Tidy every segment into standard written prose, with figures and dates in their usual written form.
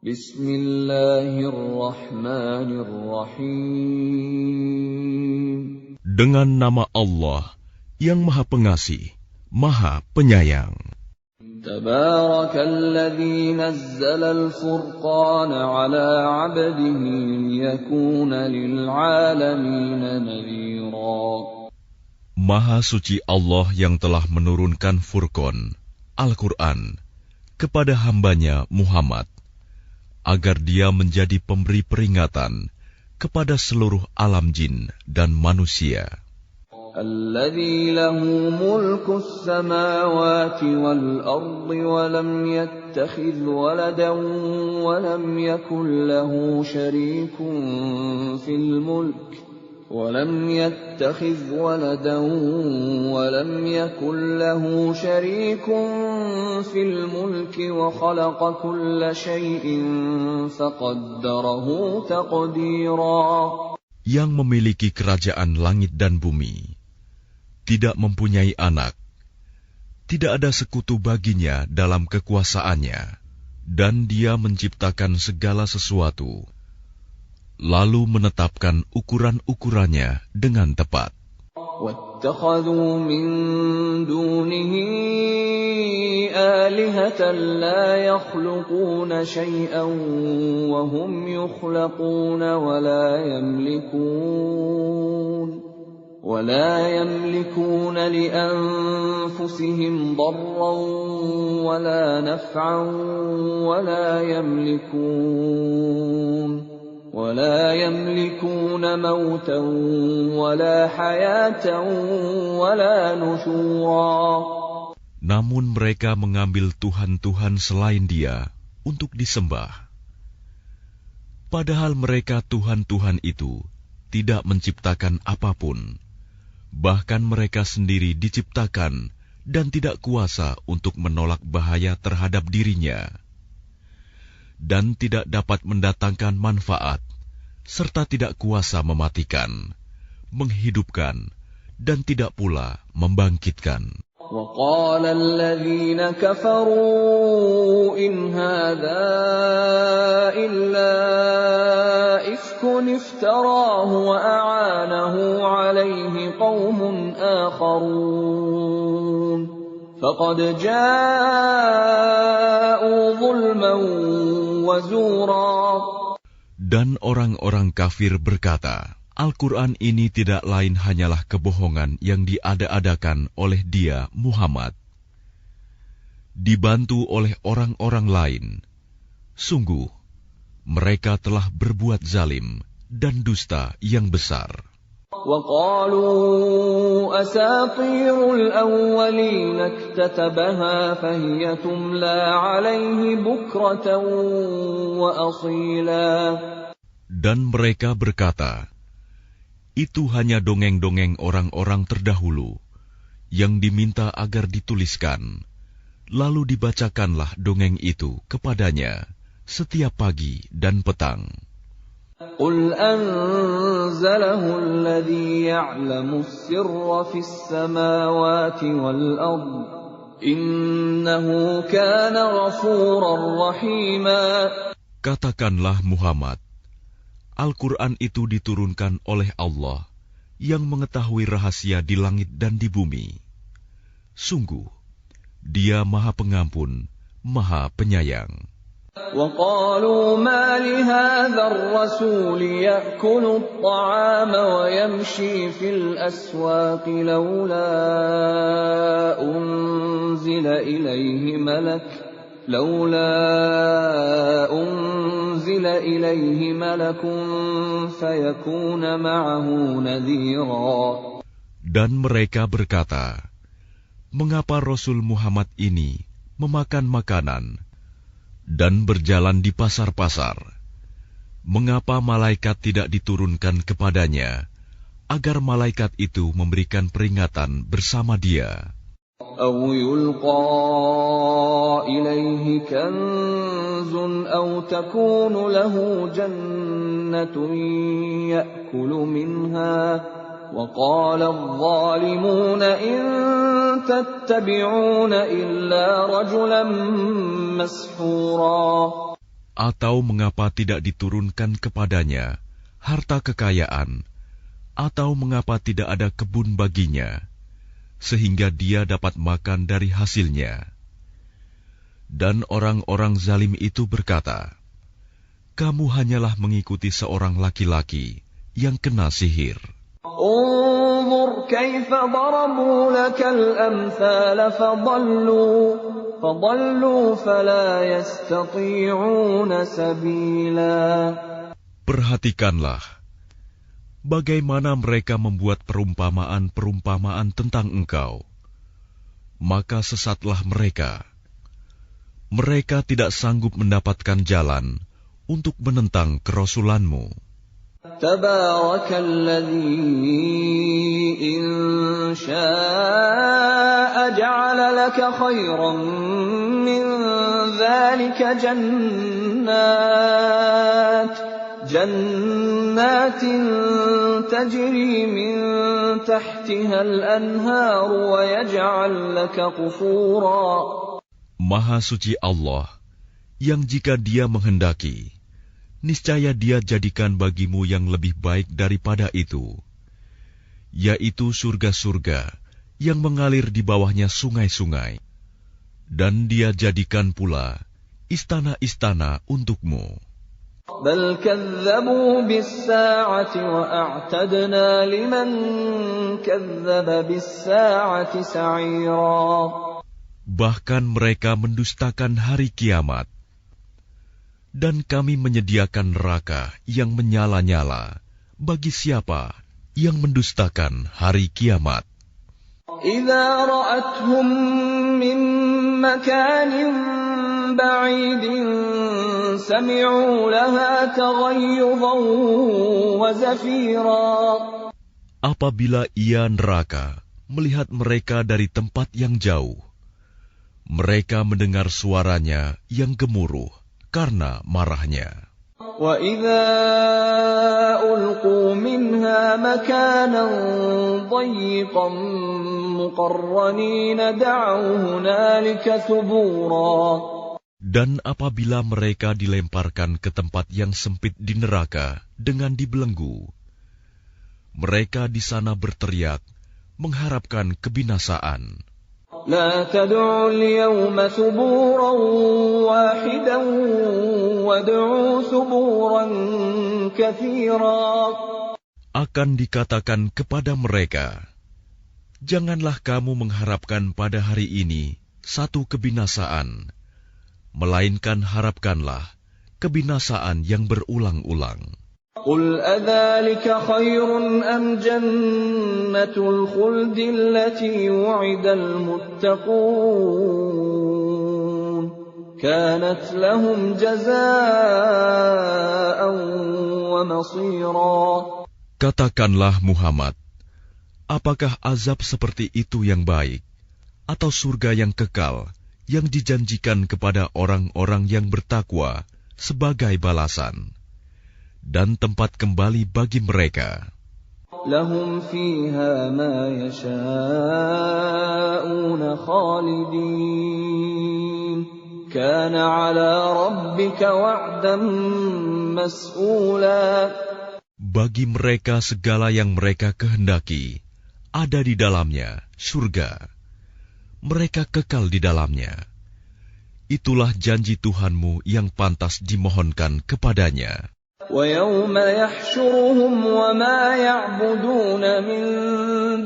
Bismillahirrahmanirrahim. Dengan nama Allah yang Maha Pengasih, Maha Penyayang. Tabarakalladzi nazzala al-furqana 'ala 'abdihi liyakuna lil'alamin nadhira. Maha suci Allah yang telah menurunkan Furqan, Al-Quran, kepada hambanya Muhammad, agar dia menjadi pemberi peringatan kepada seluruh alam jin dan manusia. Alladzi lahu mulkus samawati wal ardi wa lam yattakhidh waladan wa lam yakul lahu syarikun fil mulk ولم يتخذ ولدا ولم يكن له شريك في الملك وخلق كل شيء فقدره تقديرا. Yang memiliki kerajaan langit dan bumi, tidak mempunyai anak, tidak ada sekutu baginya dalam kekuasaannya, dan dia menciptakan segala sesuatu, lalu menetapkan ukuran-ukurannya dengan tepat. وَاتَّخَذُوا مِن دُونِهِ آلِهَةً لَّا يَخْلُقُونَ شَيْئًا وَهُمْ يُخْلَقُونَ وَلَا يَمْلِكُونَ لِأَنفُسِهِمْ ضَرًّا وَلَا نَفْعًا ولا يملكون موتا ولا حياة ولا نشورا. Namun mereka mengambil Tuhan-Tuhan selain Dia untuk disembah. Padahal mereka Tuhan-Tuhan itu tidak menciptakan apapun. Bahkan mereka sendiri diciptakan dan tidak kuasa untuk menolak bahaya terhadap dirinya, dan tidak dapat mendatangkan manfaat, serta tidak kuasa mematikan, menghidupkan, dan tidak pula membangkitkan. وَقَالَ الَّذِينَ كَفَرُوا إِنْ هَذَا إِلَّا إِفْكٌ افْتَرَاهُ وَأَعَانَهُ عَلَيْهِ قَوْمٌ آخَرُونَ فَقَدْ جَاءُوا ظُلْمًا وَزُورًا. Dan orang-orang kafir berkata, Al-Quran ini tidak lain hanyalah kebohongan yang diada-adakan oleh dia, Muhammad, dibantu oleh orang-orang lain. Sungguh, mereka telah berbuat zalim dan dusta yang besar. وَقَالُوا أَسَاطِيرُ الْأَوَّلِينَ اكْتَتَبَهَا فَهِيَ تُمْلَى عَلَيْهِ بُكْرَةً وَأَصِيلًا. Dan mereka berkata, itu hanya dongeng-dongeng orang-orang terdahulu yang diminta agar dituliskan, lalu dibacakanlah dongeng itu kepadanya setiap pagi dan petang. قُلْ أَنزَلَهُ الَّذِي يَعْلَمُ السِّرَّ فِي السَّمَاوَاتِ وَالْأَرْضِ إِنَّهُ كَانَ غَفُورًا رَّحِيمًا. Katakanlah Muhammad, Al-Quran itu diturunkan oleh Allah yang mengetahui rahasia di langit dan di bumi. Sungguh, Dia Maha Pengampun, Maha Penyayang. وَقَالُوا مَا لِهَذَا الرَّسُولِ يَأْكُلُ الطَّعَامَ وَيَمْشِي فِي الْأَسْوَاقِ لَوْلَا أُنزِلَ إِلَيْهِ مَلَكٌ فَيَكُونَ مَعَهُ نَذِيرًا. Dan mereka berkata, mengapa Rasul Muhammad ini memakan makanan dan berjalan di pasar-pasar? Mengapa malaikat tidak diturunkan kepadanya, agar malaikat itu memberikan peringatan bersama dia? أَوْ يُلْقَى إِلَيْهِ كَنزٌ أَوْ تَكُونُ لَهُ جَنَّةٌ يَأْكُلُ مِنْهَا وَقَالَ الظَّالِمُونَ إِن تَتَّبِعُونَ إِلَّا رَجُلًا مَّسْحُورًا. Atau mengapa tidak diturunkan kepadanya harta kekayaan, atau mengapa tidak ada kebun baginya, sehingga dia dapat makan dari hasilnya. Dan orang-orang zalim itu berkata, kamu hanyalah mengikuti seorang laki-laki yang kena sihir. انظر كيف ضربوا لك الأمثال فضلوا فلا يستطيعون سبيلا. Perhatikanlah bagaimana mereka membuat perumpamaan-perumpamaan tentang engkau, maka sesatlah mereka. Mereka tidak sanggup mendapatkan jalan untuk menentang kerasulanmu. Tabarakalladzi in syaa'a ja'ala laka khairan min dzalika jannatin tajri min tahtiha al-anhar wa yaj'al laka qusura. Maha suci Allah, yang jika Dia menghendaki, niscaya Dia jadikan bagimu yang lebih baik daripada itu, yaitu surga-surga yang mengalir di bawahnya sungai-sungai, dan Dia jadikan pula istana-istana untukmu. Bal kadzabu bis-saa'ati wa a'tadna liman kadzdzaba bis-saa'ati sa'ira. Bahkan mereka mendustakan hari kiamat, dan kami menyediakan neraka yang menyala-nyala bagi siapa yang mendustakan hari kiamat. Idza ra'athum min makanin ba'idin sami'u laha taghayyudan wa zafira. Apabila ia neraka melihat mereka dari tempat yang jauh, mereka mendengar suaranya yang gemuruh karena marahnya. وَإِذَا أُلْقُوا مِنْهَا مَكَانًا ضَيِّقًا مُقَرَّنِينَ دَعَوْا هُنَالِكَ ثُبُورًا. Dan apabila mereka dilemparkan ke tempat yang sempit di neraka dengan dibelenggu, mereka di sana berteriak mengharapkan kebinasaan. لا تدعوا اليوم ثبورا واحدا وادعوا ثبورا كثيرا. Akan dikatakan kepada mereka, janganlah kamu mengharapkan pada hari ini satu kebinasaan, melainkan harapkanlah kebinasaan yang berulang-ulang. قل أذلك خير أم جنة الخلد التي وعد المتقون كانت لهم جزاء ومصيرا. Katakanlah Muhammad, apakah azab seperti itu yang baik, atau surga yang kekal yang dijanjikan kepada orang-orang yang bertakwa sebagai balasan dan tempat kembali bagi mereka? Lahum fiha ma yasha'un khalidin kana 'ala rabbika wa'dan mas'ula. Bagi mereka segala yang mereka kehendaki ada di dalamnya surga. Mereka kekal di dalamnya. Itulah janji Tuhanmu yang pantas dimohonkan kepadanya. وَيَوْمَ يَحْشُرُهُمْ وَمَا يَعْبُدُونَ مِن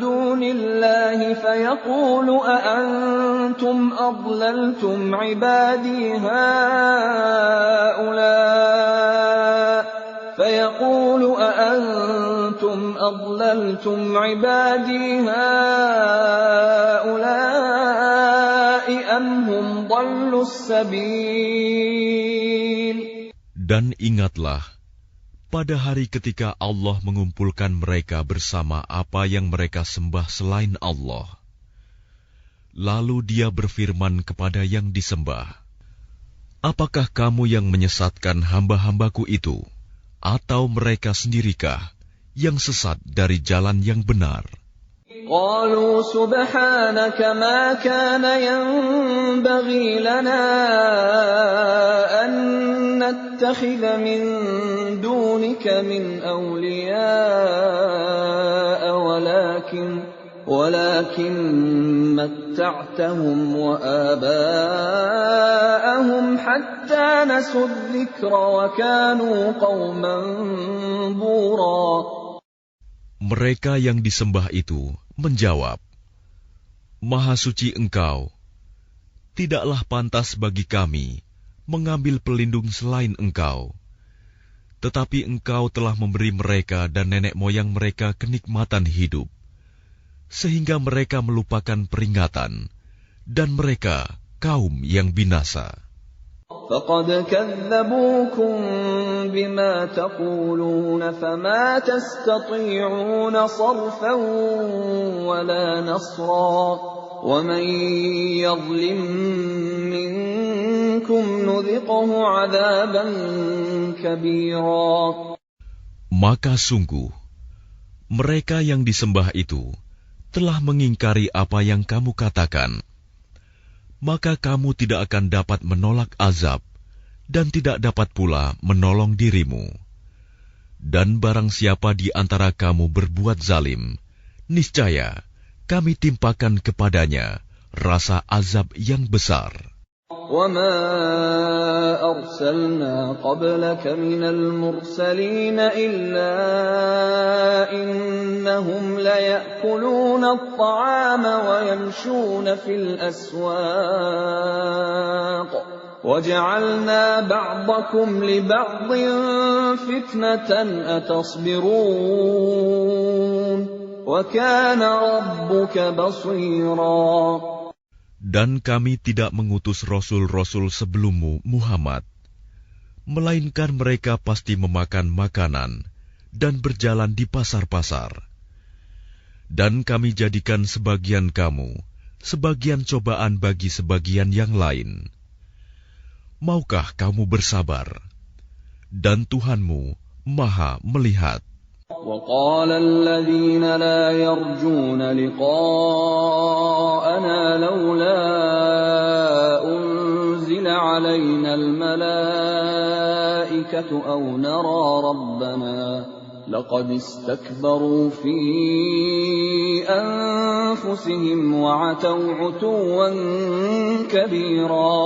دُونِ اللَّهِ فَيَقُولُ أَأَنْتُمْ أَضْلَلْتُمْ عِبَادِي هَؤُلَاءِ أَمْ هُمْ ضَلُّوا السَّبِيلَ. Dan ingatlah pada hari ketika Allah mengumpulkan mereka bersama apa yang mereka sembah selain Allah. Lalu Dia berfirman kepada yang disembah, apakah kamu yang menyesatkan hamba-hambaku itu, atau mereka sendirikah yang sesat dari jalan yang benar? قالوا سبحانك ما كان ينبغي لنا أن نتخذ من دونك من أولياء ولكن متعتهم وآباءهم حتى نسوا الذكر وكانوا قوما بورا. Mereka yang disembah itu menjawab, Maha suci Engkau, tidaklah pantas bagi kami mengambil pelindung selain Engkau. Tetapi Engkau telah memberi mereka dan nenek moyang mereka kenikmatan hidup, sehingga mereka melupakan peringatan, dan mereka kaum yang binasa. فَقَدْ كَذَّبُوكُمْ بِمَا تَقُولُونَ فَمَا تَسْتَطِيعُونَ صَرْفًا وَلَا نَصْرًا وَمَنْ يَظْلِمْ مِنْكُمْ نُذِقْهُ عَذَابًا كَبِيرًا. Maka sungguh, mereka yang disembah itu telah mengingkari apa yang kamu katakan. Maka kamu tidak akan dapat menolak azab dan tidak dapat pula menolong dirimu. Dan barang siapa di antara kamu berbuat zalim, niscaya kami timpakan kepadanya rasa azab yang besar. وَمَا أَرْسَلْنَا قَبْلَكَ مِنَ الْمُرْسَلِينَ إِلَّا إِنَّهُمْ لَيَأْكُلُونَ الطَّعَامَ وَيَمْشُونَ فِي الْأَسْوَاقِ وَجَعَلْنَا بَعْضَكُمْ لِبَعْضٍ فِتْنَةً أَتَصْبِرُونَ وَكَانَ رَبُّكَ بَصِيرًا. Dan kami tidak mengutus rasul-rasul sebelummu, Muhammad, melainkan mereka pasti memakan makanan dan berjalan di pasar-pasar. Dan kami jadikan sebagian kamu sebagian cobaan bagi sebagian yang lain. Maukah kamu bersabar? Dan Tuhanmu Maha melihat. وَقَالَ الَّذِينَ لَا يَرْجُونَ لِقَاءَنَا لَوْلَا أُنْزِلَ عَلَيْنَا الْمَلَائِكَةُ أَوْ نَرَى رَبَّنَا لَقَدِ اسْتَكْبَرُوا فِي أَنفُسِهِمْ وَعَتَوْا عُتُوًّا كَبِيرًا.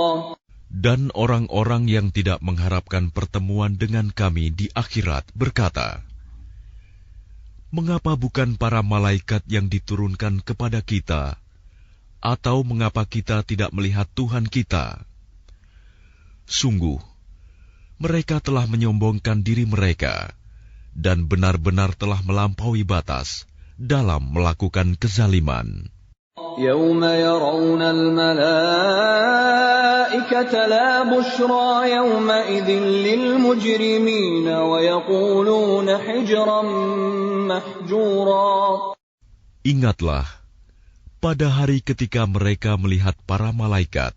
Dan orang-orang yang tidak mengharapkan pertemuan dengan kami di akhirat berkata, mengapa bukan para malaikat yang diturunkan kepada kita? Atau mengapa kita tidak melihat Tuhan kita? Sungguh, mereka telah menyombongkan diri mereka dan benar-benar telah melampaui batas dalam melakukan kezaliman. يَوْمَ يَرَوْنَ الْمَلَائِكَةَ لَا بُشْرَى يَوْمَئِذٍ لِلْمُجْرِمِينَ وَيَقُولُونَ حِجْرًا مَحْجُورًا. Ingatlah, pada hari ketika mereka melihat para malaikat,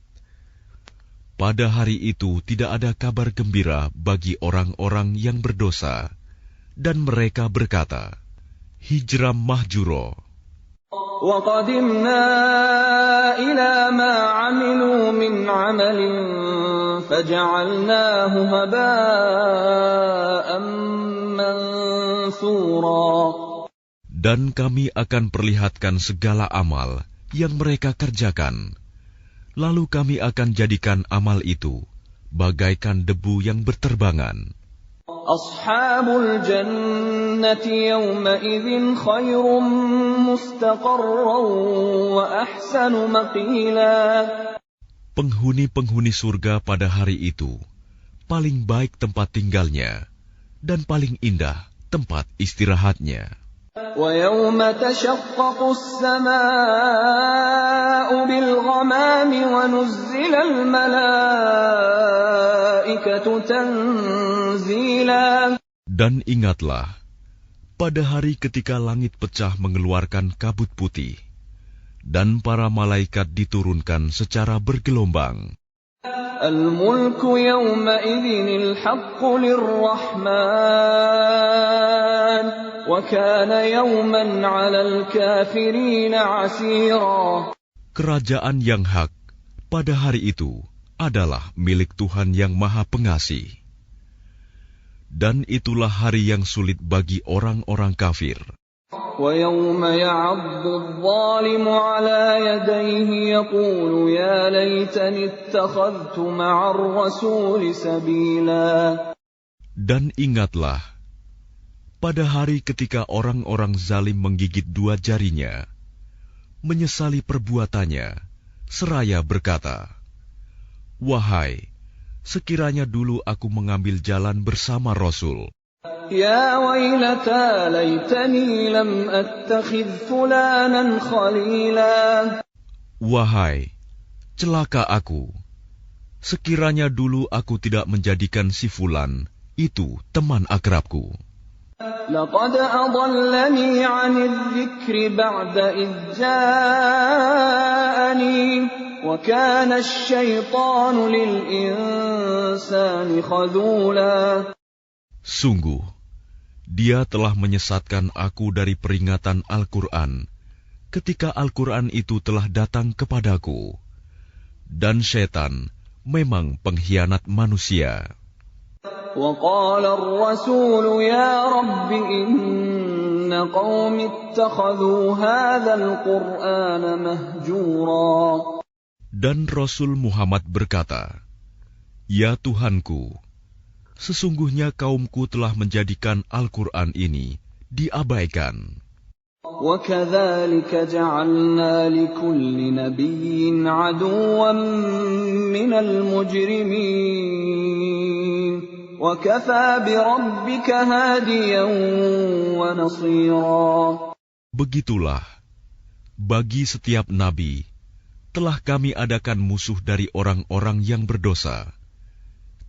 pada hari itu tidak ada kabar gembira bagi orang-orang yang berdosa, dan mereka berkata, hijram mahjuro. وَقَدِمْنَا إِلَى مَا عَمِلُوا مِنْ عَمَلٍ فَجَعَلْنَاهُ هَبَاءً مَنْثُورًا. Dan kami akan perlihatkan segala amal yang mereka kerjakan, lalu kami akan jadikan amal itu bagaikan debu yang berterbangan. Ashabul jannati yawma idzin khairum mustaqarran wa ahsanu maqila. Penghuni-penghuni surga pada hari itu paling baik tempat tinggalnya dan paling indah tempat istirahatnya. Wa yawma tashaqqaqu as-samaa'u bil ghamami wa nuzzila al malaa'ikatu tanzila. Dan ingatlah, pada hari ketika langit pecah mengeluarkan kabut putih, dan para malaikat diturunkan secara bergelombang. Al-mulku yawma idzinil haqqu lir-rahman wa kana yawman 'alal kafirin 'asira. Kerajaan yang hak pada hari itu adalah milik Tuhan yang Maha Pengasih, Dan itulah hari yang sulit bagi orang-orang kafir. وَيَوْمَ يَعَضُّ الظَّالِمُ عَلَى يَدَيْهِ يَقُولُ يَا لَيْتَنِي اتَّخَذْتُ مَعَ الرَّسُولِ سَبِيلًا. Dan ingatlah, pada hari ketika orang-orang zalim menggigit dua jarinya, menyesali perbuatannya, seraya berkata, "Wahai, sekiranya dulu aku mengambil jalan bersama Rasul. يَا وَيْلَتَى لَيْتَنِي لَمْ أَتَّخِذْ فُلَانًا خَلِيلًا." Wahai, celaka aku, sekiranya dulu aku tidak menjadikan si Fulan itu teman akrabku. لَقَدْ أَضَلَّنِي عَنِ الذِّكْرِ بَعْدَ إِذْ جَاءَنِي وَكَانَ الشَّيْطَانُ لِلْإِنسَانِ خَذُولًا. Sungguh, dia telah menyesatkan aku dari peringatan Al-Quran ketika Al-Quran itu telah datang kepadaku. Dan syaitan memang pengkhianat manusia. وَقَالَ الرَّسُولُ يَا رَبِّ إِنَّ قَوْمِ اتَّخَذُوا هَذَا الْقُرْآنَ مَهْجُورًا. Dan Rasul Muhammad berkata, "Ya Tuhanku, sesungguhnya kaumku telah menjadikan Al-Quran ini diabaikan." وَكَذَلِكَ جَعَلْنَا لِكُلِّ نَبِيٍّ عَدُوًّا مِّنَ الْمُجْرِمِينَ وَكَفَى بِرَبِّكَ هَادِيًا وَنَصِيرًا. Begitulah, bagi setiap nabi telah kami adakan musuh dari orang-orang yang berdosa.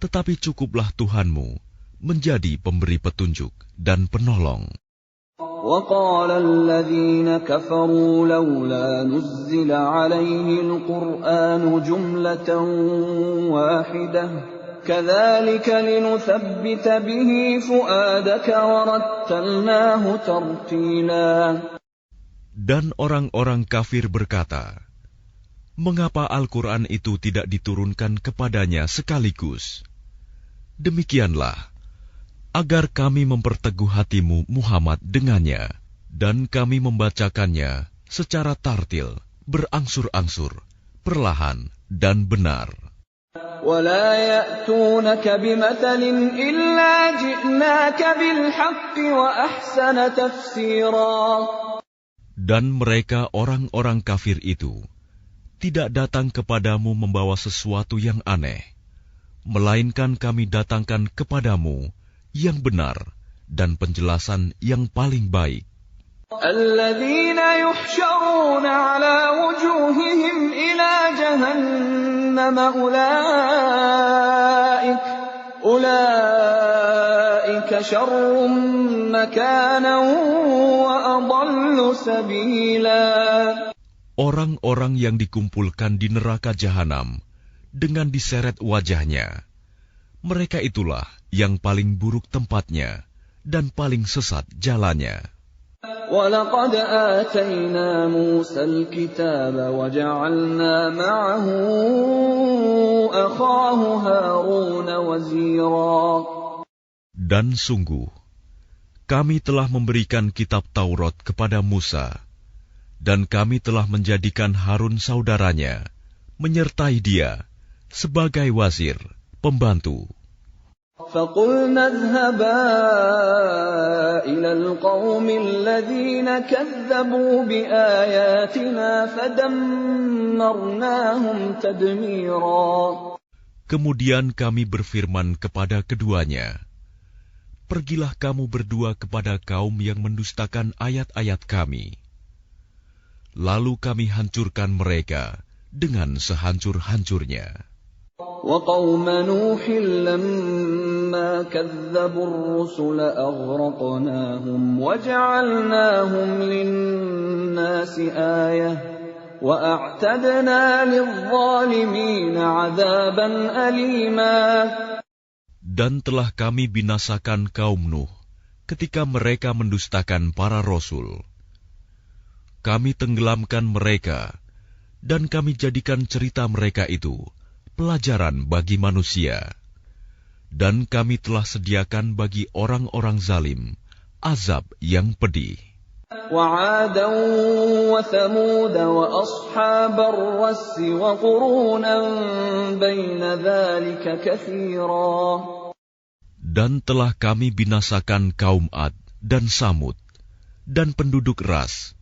Tetapi cukuplah Tuhanmu menjadi pemberi petunjuk dan penolong. وَقَالَ الَّذِينَ كَفَرُوا لَوْلَا نُزِّلَ عَلَيْهِ الْقُرْآنُ جُمْلَةً وَاحِدَةً كَذَلِكَ لِنُثَبِّتَ بِهِ فُؤَادَكَ وَرَتَّلْنَاهُ تَرْتِيلًا. Dan orang-orang kafir berkata, "Mengapa Al-Quran itu tidak diturunkan kepadanya sekaligus?" Demikianlah, agar kami memperteguh hatimu Muhammad dengannya, dan kami membacakannya secara tartil, berangsur-angsur, perlahan dan benar. وَلَا يَأْتُونَكَ بِمَثَلٍ إِلَّا جِئْنَاكَ بِالْحَقِّ وَأَحْسَنَ تَفْسِيرًا. Dan mereka orang-orang kafir itu tidak datang kepadamu membawa sesuatu yang aneh, melainkan kami datangkan kepadamu yang benar dan penjelasan yang paling baik. الَّذِينَ يُحْشَرُونَ عَلَى وُجُوهِهِمْ إِلَى جَهَنَّمَ أُولَئِكَ شَرٌّ مَكَانًا وَأَضَلُّ سَبِيلًا. Orang-orang yang dikumpulkan di neraka jahanam dengan diseret wajahnya, mereka itulah yang paling buruk tempatnya dan paling sesat jalannya. وَلَقَدْ آتَيْنَا مُوسَى الْكِتَابَ وَجَعَلْنَا مَعَهُ أَخَاهُ هَارُونَ وَزِيرًا. Dan sungguh, kami telah memberikan kitab Taurat kepada Musa, dan kami telah menjadikan Harun saudaranya, menyertai dia sebagai wazir, pembantu. فَقُلْنَا اذْهَبَا إِلَى الْقَوْمِ الَّذِينَ كَذَّبُوا بِآيَاتِنَا فَدَمَّرْنَاهُمْ تَدْمِيرًا. Kemudian kami berfirman kepada keduanya, "Pergilah kamu berdua kepada kaum yang mendustakan ayat-ayat kami. Lalu kami hancurkan mereka dengan sehancur-hancurnya." وَقَوْمَ نُوحٍ لَمَّا كَذَّبُوا الرُّسُلَ أَغْرَقْنَاهُمْ وَجَعَلْنَاهُمْ لِلنَّاسِ آيَةً وَأَعْتَدْنَا لِلظَّالِمِينَ عَذَابًا أَلِيمًا. Dan telah kami binasakan kaum Nuh ketika mereka mendustakan para rasul. Kami tenggelamkan mereka, dan kami jadikan cerita mereka itu pelajaran bagi manusia. Dan kami telah sediakan bagi orang-orang zalim azab yang pedih. وعادا وثمود وأصحاب الرس وقرونا بين ذلك كثيرا. Dan telah kami binasakan kaum Ad dan Samud dan penduduk Ras,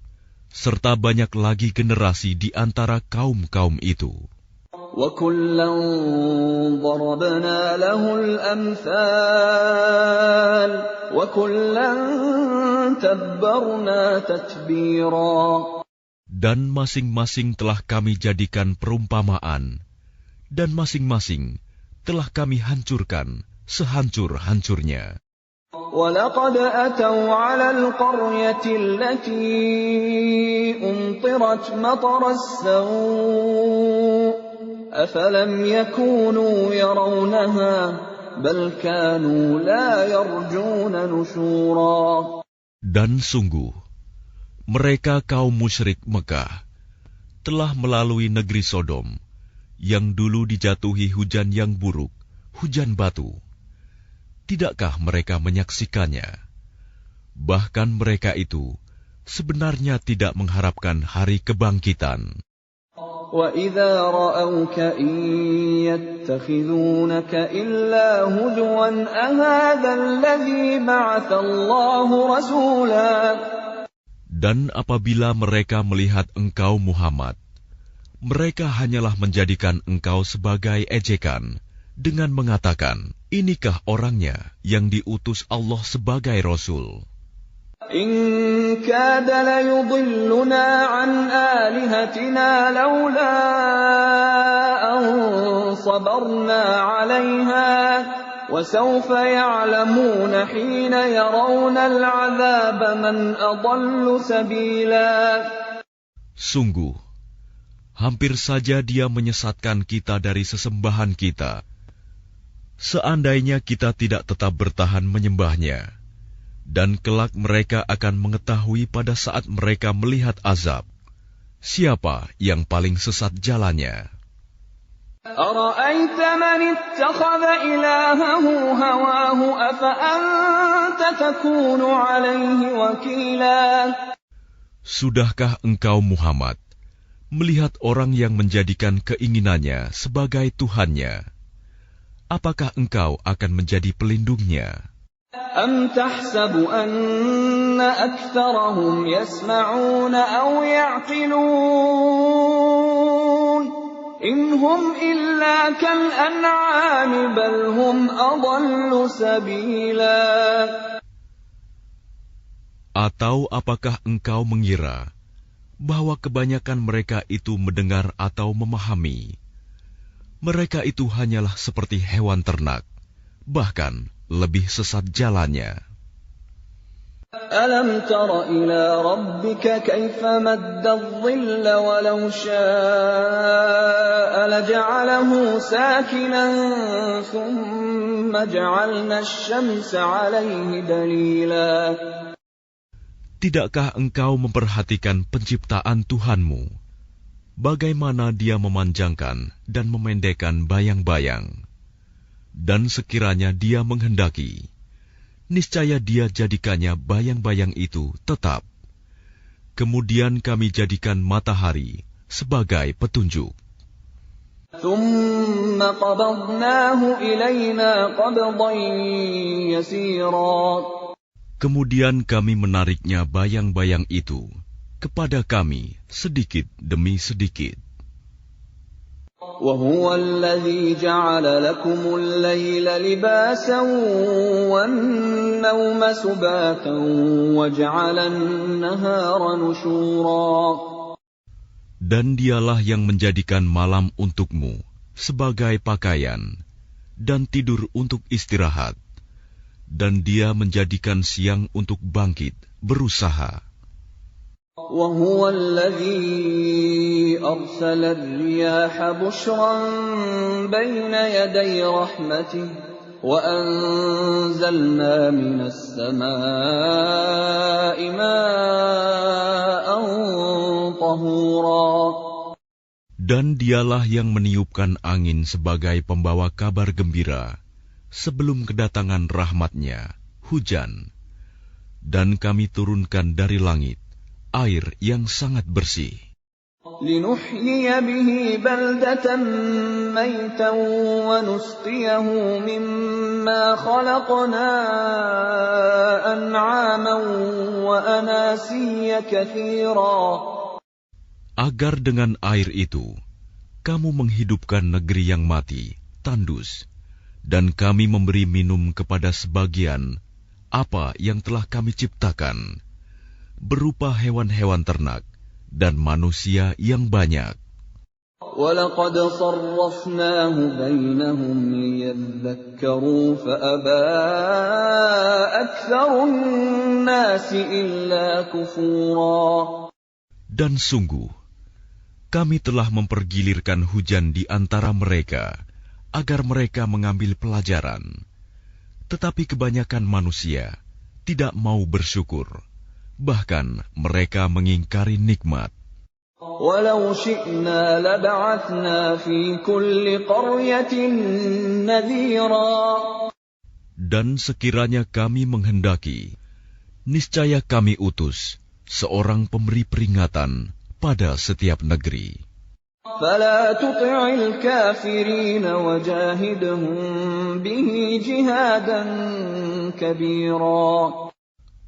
serta banyak lagi generasi di antara kaum-kaum itu. وَكُلًّا ضَرَبْنَا لَهُ الْأَمْثَالَ وَكُلًّا تَبَّرْنَا تَتْبِيرًا. Dan masing-masing telah kami jadikan perumpamaan, dan masing-masing telah kami hancurkan sehancur-hancurnya. وَلَقَدْ أَتَوْا عَلَى الْقَرْيَةِ الَّتِي أُمْطِرَتْ مَطَرَ السَّوْءِ أَفَلَمْ يَكُونُوا يَرَوْنَهَا بَلْ كَانُوا لَا يَرْجُونَ نُشُورًا. Dan sungguh, mereka kaum musyrik Mekah telah melalui negeri Sodom, yang dulu dijatuhi hujan yang buruk, hujan batu. Tidakkah mereka menyaksikannya? Bahkan mereka itu sebenarnya tidak mengharapkan hari kebangkitan. وَإِذَا رَأَوْكَ إِن يَتَّخِذُونَكَ إِلَّا هُزُوًا أَهَذَا الَّذِي بَعَثَ اللَّهُ رَسُولًا. Dan apabila mereka melihat engkau Muhammad, mereka hanyalah menjadikan engkau sebagai ejekan dengan mengatakan, inikah orangnya yang diutus Allah sebagai Rasul? إِن كَادَ لَيُضِلُّنَا عَنْ آلِهَتِنَا لَوْلَا أَن صَبَرْنَا عَلَيْهَا وَسَوْفَ يَعْلَمُونَ حِينَ يَرَوْنَ الْعَذَابَ مَنْ أَضَلُّ سَبِيلًا. Sungguh, hampir saja dia menyesatkan kita dari sesembahan kita. Seandainya kita tidak tetap bertahan menyembahnya, dan kelak mereka akan mengetahui pada saat mereka melihat azab, siapa yang paling sesat jalannya. أَرَأَيْتَ مَنِ اتَّخَذَ إِلَٰهَهُ هَوَاهُ أَفَأَنتَ تَكُونُ عَلَيْهِ وَكِيلًا. Sudahkah engkau Muhammad melihat orang yang menjadikan keinginannya sebagai Tuhannya? Apakah engkau akan menjadi pelindungnya? أَمْ تَحْسَبُ أَنَّ أَكْثَرَهُمْ يَسْمَعُونَ أَوْ يَعْقِلُونَ إِنْ هُمْ إِلَّا كَالْأَنْعَامِ بَلْ هُمْ أَضَلُّ سَبِيلًا. Atau apakah engkau mengira bahwa kebanyakan mereka itu mendengar atau memahami? Mereka itu hanyalah seperti hewan ternak, bahkan lebih sesat jalannya. أَلَمْ تَرَ إِلَى رَبِّكَ كَيْفَ مَدَّ الظِّلَّ وَلَوْ شَاءَ لَجَعَلَهُ سَاكِنًا ثُمَّ جَعَلْنَا الشَّمْسَ عَلَيْهِ دَلِيلًا. Tidakkah engkau memperhatikan penciptaan Tuhanmu, bagaimana Dia memanjangkan dan memendekkan bayang-bayang? Dan sekiranya Dia menghendaki, niscaya Dia jadikannya bayang-bayang itu tetap. Kemudian kami jadikan matahari sebagai petunjuk. ثُمَّ قَبَضْنَاهُ إِلَيْنَا قَبْضًا يَسِيرًا. Kemudian kami menariknya bayang-bayang itu kepada kami sedikit demi sedikit. وَهُوَ الَّذِي جَعَلَ لَكُمُ اللَّيْلَ لِبَاسًا وَالنَّوْمَ سُبَاتًا وَجَعَلَ النَّهَارَ نُشُورًا. Dan Dialah yang menjadikan malam untukmu sebagai pakaian dan tidur untuk istirahat, dan Dia menjadikan siang untuk bangkit, berusaha. وَهُوَ الَّذِي أَرْسَلَ الرِّيَاحَ بُشْرًا بَيْنَ يَدَيْ رَحْمَتِهِ وَأَنزَلْنَا مِنَ السَّمَاءِ مَاءً طَهُورًا. Dan Dialah yang meniupkan angin sebagai pembawa kabar gembira sebelum kedatangan rahmat-Nya, hujan, dan kami turunkan dari langit air yang sangat bersih. لِنُحْيِيَ بِهِ بَلْدَةً مَيْتًا وَنُسْقِيَهُ مِمَّا خَلَقْنَا أَنْعَامًا وَأَنَاسِيَّ كَثِيرًا. Agar dengan air itu kamu menghidupkan negeri yang mati, tandus, dan kami memberi minum kepada sebagian apa yang telah kami ciptakan, berupa hewan-hewan ternak dan manusia yang banyak. وَلَقَدْ صَرَّفْنَاهُ بَيْنَهُمْ لِيَذَّكَّرُوا فَأَبَى أَكْثَرُ النَّاسِ إِلَّا كُفُورًا. Dan sungguh, kami telah mempergilirkan hujan di antara mereka, agar mereka mengambil pelajaran. Tetapi kebanyakan manusia tidak mau bersyukur, bahkan mereka mengingkari nikmat. وَلَوْ شِئْنَا لَبَعَثْنَا فِي كُلِّ قَرْيَةٍ نَذِيرًا. Dan sekiranya kami menghendaki, niscaya kami utus seorang pemberi peringatan pada setiap negeri. فَلَا تُطِعِ الْكَافِرِينَ وَجَاهِدْهُم بِهِ جِهَادًا كَبِيرًا.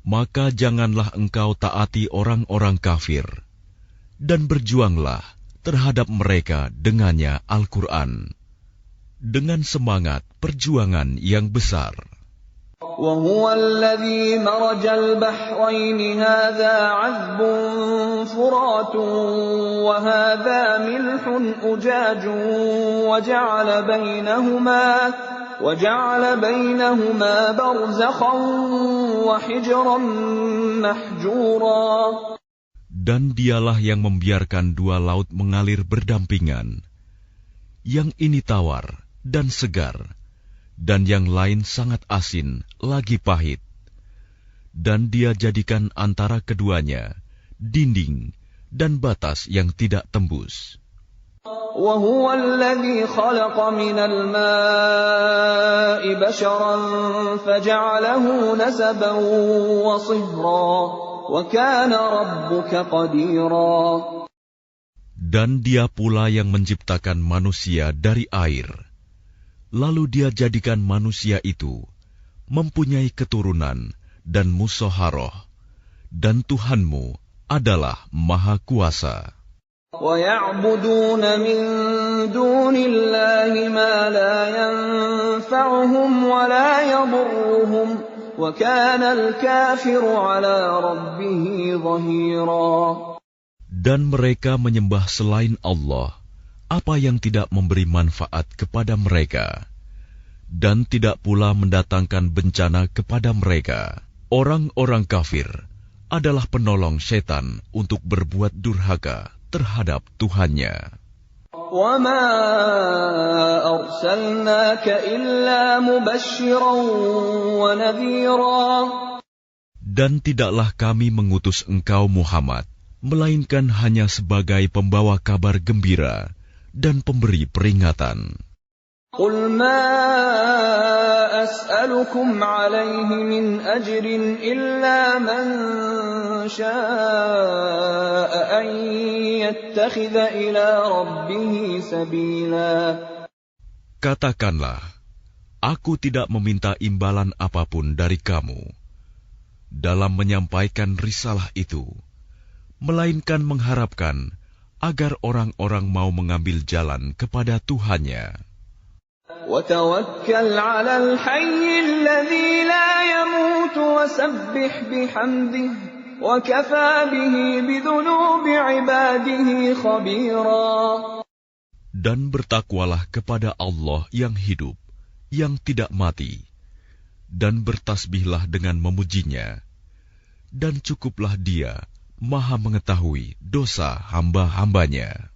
Maka janganlah engkau taati orang-orang kafir, dan berjuanglah terhadap mereka dengannya Al-Quran, dengan semangat perjuangan yang besar. وَهُوَ الَّذِي مَرَجَ الْبَحْرَيْنِ هَذَا عَذْبٌ فُرَاتٌ وَهَذَا مِلْحٌ أُجَاجٌ وَجَعَلَ بَيْنَهُمَا بَرْزَخًا وَحِجْرًا مَحْجُورًا. Dan dialah yang membiarkan dua laut mengalir berdampingan, yang ini tawar dan segar, dan yang lain sangat asin lagi pahit. Dan Dia jadikan antara keduanya dinding dan batas yang tidak tembus. وَهُوَ الَّذِي خَلَقَ مِنَ الْمَاءِ بَشَرًا فَجَعَلَهُ نَسَبًا وَصِهْرًا وَكَانَ رَبُّكَ قَدِيرًا. Dan Dia pula yang menciptakan manusia dari air, lalu Dia jadikan manusia itu mempunyai keturunan dan musyawarah, dan Tuhanmu adalah Maha Kuasa. وَيَعْبُدُونَ مِن دُونِ اللَّهِ مَا لَا يَنفَعُهُمْ وَلَا يَضُرُّهُمْ وَكَانَ الْكَافِرُ عَلَى رَبِّهِ ظَهِيرًا. Dan mereka menyembah selain Allah apa yang tidak memberi manfaat kepada mereka, dan tidak pula mendatangkan bencana kepada mereka. Orang-orang kafir adalah penolong setan untuk berbuat durhaka terhadap Tuhannya. وَمَا أَرْسَلْنَاكَ إِلَّا مُبَشِّرًا وَنَذِيرًا. Dan tidaklah kami mengutus engkau Muhammad, melainkan hanya sebagai pembawa kabar gembira dan pemberi peringatan. قُلْ مَا أَسْأَلُكُمْ عَلَيْهِ مِنْ أَجْرٍ إِلَّا مَنْ شَاءَ أَنْ يَتَّخِذَ إِلَى رَبِّهِ سَبِيلًا. Katakanlah, aku tidak meminta imbalan apapun dari kamu dalam menyampaikan risalah itu, melainkan mengharapkan agar orang-orang mau mengambil jalan kepada Tuhannya. وَتَوَكَّلْ عَلَى الْحَيِّ الَّذِي لَا يَمُوتُ وَسَبِّحْ بِحَمْدِهِ وَكَفَى بِهِ بِذُنُوبِ عِبَادِهِ خَبِيرًا. Dan bertakwalah kepada Allah yang hidup, yang tidak mati, dan bertasbihlah dengan memujinya, dan cukuplah Dia Maha mengetahui dosa hamba-hambanya.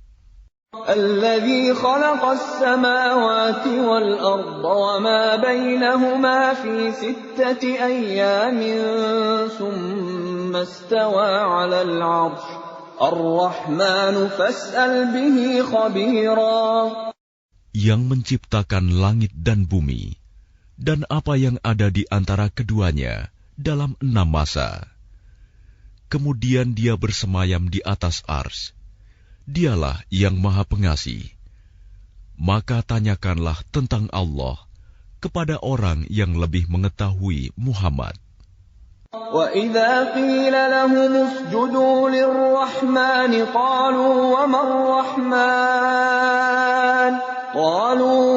الَّذِي خَلَقَ السَّمَاوَاتِ وَالْأَرْضَ وَمَا بَيْنَهُمَا فِي 6 أَيَّامٍ ثُمَّ اسْتَوَىٰ عَلَى الْعَرْشِ الرَّحْمَنُ فَاسْأَلْ بِهِ خَبِيرًا. Yang menciptakan langit dan bumi dan apa yang ada di antara keduanya dalam 6 masa. Kemudian dia bersemayam di atas ars. Dialah yang Maha Pengasih. Maka tanyakanlah tentang Allah kepada orang yang lebih mengetahui Muhammad. وَإِذَا قِيلَ لَهُمُ اسْجُدُوا لِلرَّحْمَنِ قَالُوا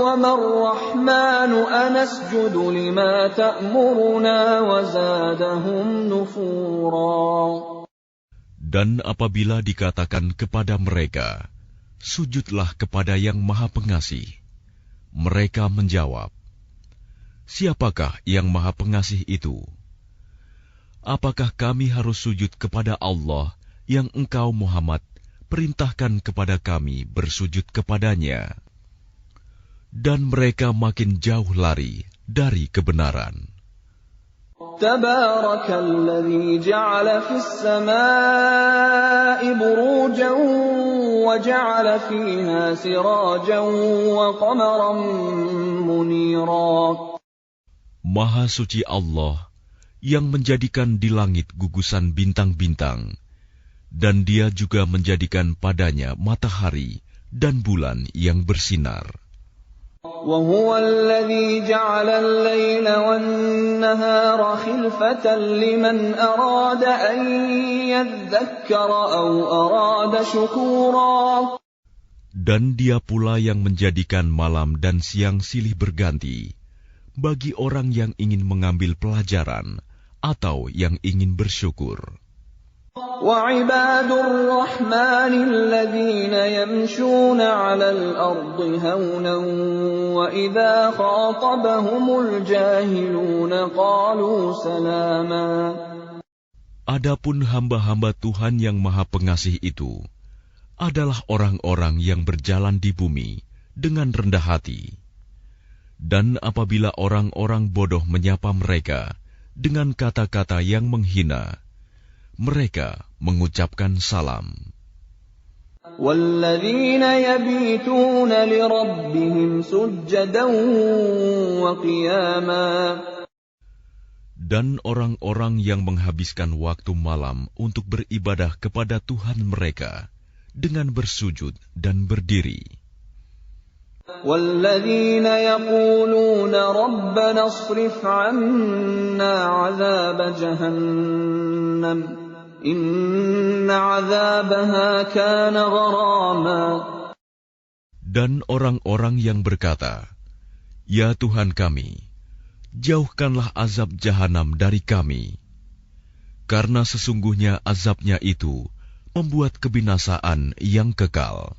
وَمَا الرَّحْمَنُ أَنَسْجُدُ لِمَا تَأْمُرُنَا وَزَادَهُمْ نُفُورًا. Dan apabila dikatakan kepada mereka, sujudlah kepada yang Maha Pengasih, mereka menjawab, siapakah yang Maha Pengasih itu? Apakah kami harus sujud kepada Allah yang engkau Muhammad perintahkan kepada kami bersujud kepadanya? Dan mereka makin jauh lari dari kebenaran. Tabarakalladzi ja'ala fis samaa'i burujan wa ja'ala fiha sirajan wa qamaran munira. Maha suci Allah yang menjadikan di langit gugusan bintang-bintang, dan Dia juga menjadikan padanya matahari dan bulan yang bersinar. وَهُوَ الَّذِي جَعَلَ اللَّيْلَ وَالنَّهَارَ خِلْفَةً لِمَنْ أَرَادَ أَنْ يَذَّكَّرَ أَوْ أَرَادَ شُكُورًا. Dan Dia pula yang menjadikan malam dan siang silih berganti bagi orang yang ingin mengambil pelajaran atau yang ingin bersyukur. وَعِبَادُ الرَّحْمَنِ الَّذِينَ يَمْشُونَ عَلَى الْأَرْضِ هَوْنًا وَإِذَا خَاطَبَهُمُ الْجَاهِلُونَ قَالُوا سَلَامًا. Adapun hamba-hamba Tuhan yang Maha Pengasih itu adalah orang-orang yang berjalan di bumi dengan rendah hati. Dan apabila orang-orang bodoh menyapa mereka dengan kata-kata yang menghina, mereka mengucapkan salam. وَالَّذِينَ يَبِيتُونَ لِرَبِّهِمْ سُجَّدًا وَقِيَامًا. Dan orang-orang yang menghabiskan waktu malam untuk beribadah kepada Tuhan mereka dengan bersujud dan berdiri. وَالَّذِينَ يَقُولُونَ رَبَّنَا اصْرِفْ عَنَّا عَذَابَ جَهَنَّمَ إِنَّ عَذَابَهَا كَانَ غَرَامًا. Dan orang-orang yang berkata, Ya Tuhan kami, jauhkanlah azab jahanam dari kami, karena sesungguhnya azabnya itu membuat kebinasaan yang kekal.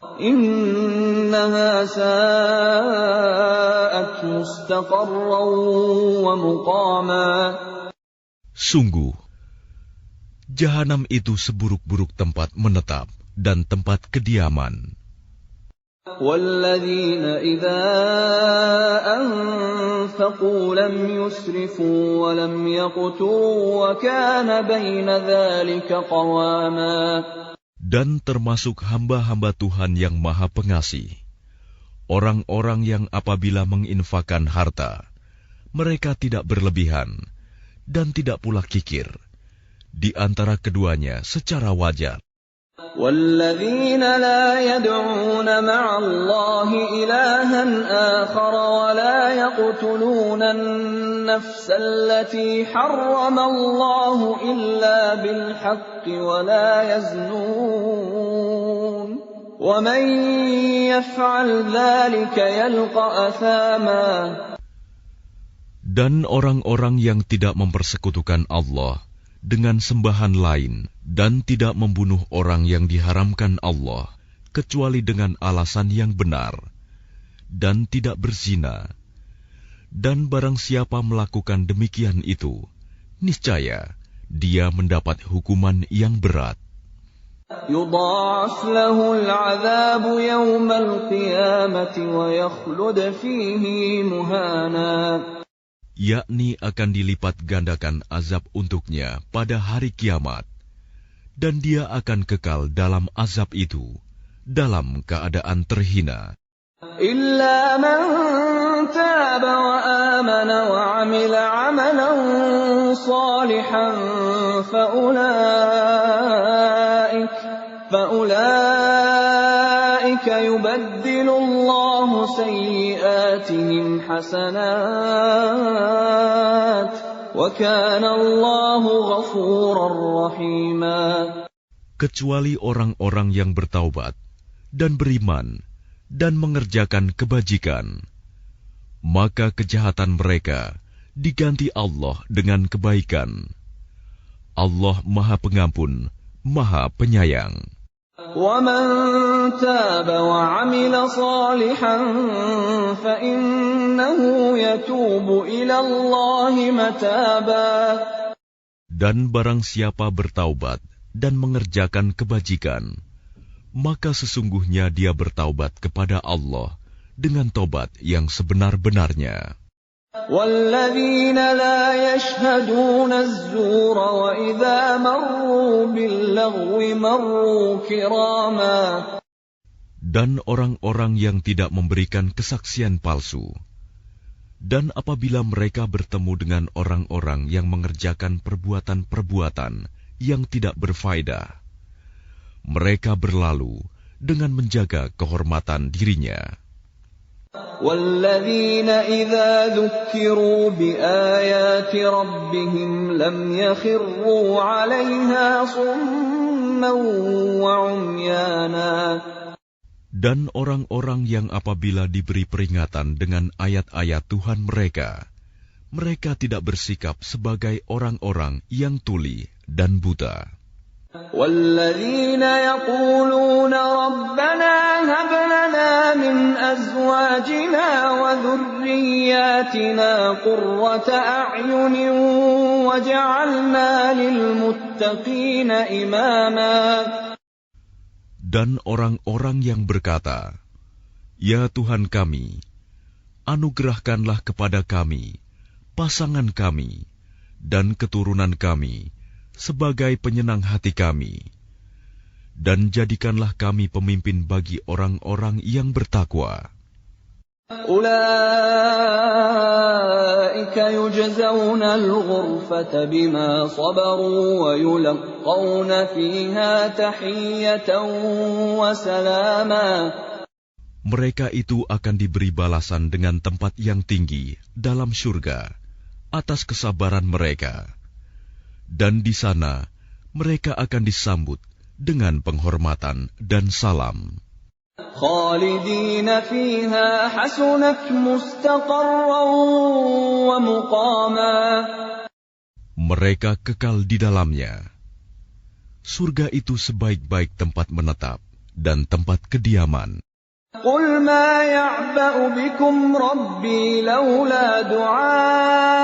إِنَّهَا سَاءَتْ مُسْتَقَرًّا وَمُقَامًا. Sungguh, jahanam itu seburuk-buruk tempat menetap dan tempat kediaman. وَالَّذِينَ إِذَا أَنفَقُوا لَمْ يُسْرِفُوا وَلَمْ يَقْتُرُوا وَكَانَ بَيْنَ ذَلِكَ قَوَامًا. Dan termasuk hamba-hamba Tuhan yang Maha Pengasih, orang-orang yang apabila menginfakkan harta, mereka tidak berlebihan dan tidak pula kikir, di antara keduanya secara wajar. وَالَّذِينَ لَا يَدْعُونَ مَعَ اللَّهِ إِلَٰهًا آخَرَ وَلَا يَقْتُلُونَ النَّفْسَ الَّتِي حَرَّمَ اللَّهُ إِلَّا بِالْحَقِّ وَلَا يَزْنُونَ وَمَن يَفْعَلْ ذَلِكَ يَلْقَ أَثَامًا. Dan orang-orang yang tidak mempersekutukan Allah dengan sembahan lain dan tidak membunuh orang yang diharamkan Allah kecuali dengan alasan yang benar dan tidak berzina, dan barang siapa melakukan demikian itu, niscaya dia mendapat hukuman yang berat. يُضَاعَفْ لَهُ الْعَذَابُ يَوْمَ الْقِيَامَةِ وَيَخْلُدْ فِيهِ مُهَانًا. Yakni akan dilipat gandakan azab untuknya pada hari kiamat, dan dia akan kekal dalam azab itu dalam keadaan terhina. إلا من تاب وآمن وعمل عملا صالحا فأولئك يبدل الله سيئاتهم حسنات وكان الله غفورا رحيما. Kecuali orang-orang yang bertaubat dan beriman dan mengerjakan kebajikan, maka kejahatan mereka diganti Allah dengan kebaikan. Allah Maha Pengampun, Maha Penyayang. وَمَن تَابَ وَعَمِلَ صَالِحًا فَإِنَّهُ يَتُوبُ إِلَى اللَّهِ مَتَابًا. Dan barang siapa bertaubat dan mengerjakan kebajikan, maka sesungguhnya dia bertaubat kepada Allah dengan tobat yang sebenar-benarnya. وَالَّذِينَ لَا يَشْهَدُونَ الزُّورَ وَإِذَا مَرُّوا بِاللَّغْوِ مَرُّوا كِرَامًا. Dan orang-orang yang tidak memberikan kesaksian palsu, dan apabila mereka bertemu dengan orang-orang yang mengerjakan perbuatan-perbuatan yang tidak berfaedah, mereka berlalu dengan menjaga kehormatan dirinya. وَالَّذِينَ إِذَا ذُكِّرُوا بِآيَاتِ رَبِّهِمْ لَمْ يَخِرُّوا عَلَيْهَا صُمًّا وَعُمْيَانًا. Dan orang-orang yang apabila diberi peringatan dengan ayat-ayat Tuhan mereka, mereka tidak bersikap sebagai orang-orang yang tuli dan buta. وَالَّذِينَ يَقُولُونَ رَبَّنَا هَبْ لَنَا مِنْ أَزْوَاجِنَا وَذُرِّيَّاتِنَا قُرَّةَ أَعْيُنٍ وَاجْعَلْنَا لِلْمُتَّقِينَ إِمَامًا. Dan orang-orang yang berkata, "Ya Tuhan kami, anugerahkanlah kepada kami, pasangan kami, dan keturunan kami, sebagai penyenang hati kami, dan jadikanlah kami pemimpin bagi orang-orang yang bertakwa." أُولَئِكَ يُجْزَوْنَ الْغُرْفَةَ بِمَا صَبَرُوا وَيُلَقَّوْنَ فِيهَا تَحِيَّةً وَسَلَامًا. Mereka itu akan diberi balasan dengan tempat yang tinggi dalam surga atas kesabaran mereka. Dan di sana mereka akan disambut dengan penghormatan dan salam. خَالِدِينَ فِيهَا حَسُنَتْ مُسْتَقَرًّا وَمُقَامًا. Mereka kekal di dalamnya. Surga itu sebaik-baik tempat menetap dan tempat kediaman. قُلْ مَا يَعْبَأُ بِكُمْ رَبِّي لَوْلَا دُعَاؤُكُمْ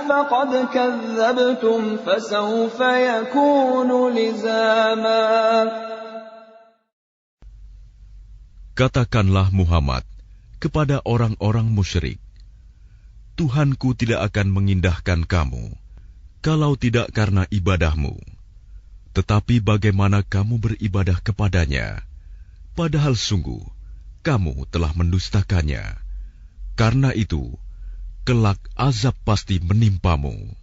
فَقَدْ كَذَّبْتُمْ فَسَوْفَ يَكُونُ لِزَامًا. Katakanlah Muhammad kepada orang-orang musyrik, Tuhanku tidak akan mengindahkan kamu kalau tidak karena ibadahmu. Tetapi bagaimana kamu beribadah kepadanya, padahal sungguh kamu telah mendustakannya. Karena itu, kelak azab pasti menimpamu.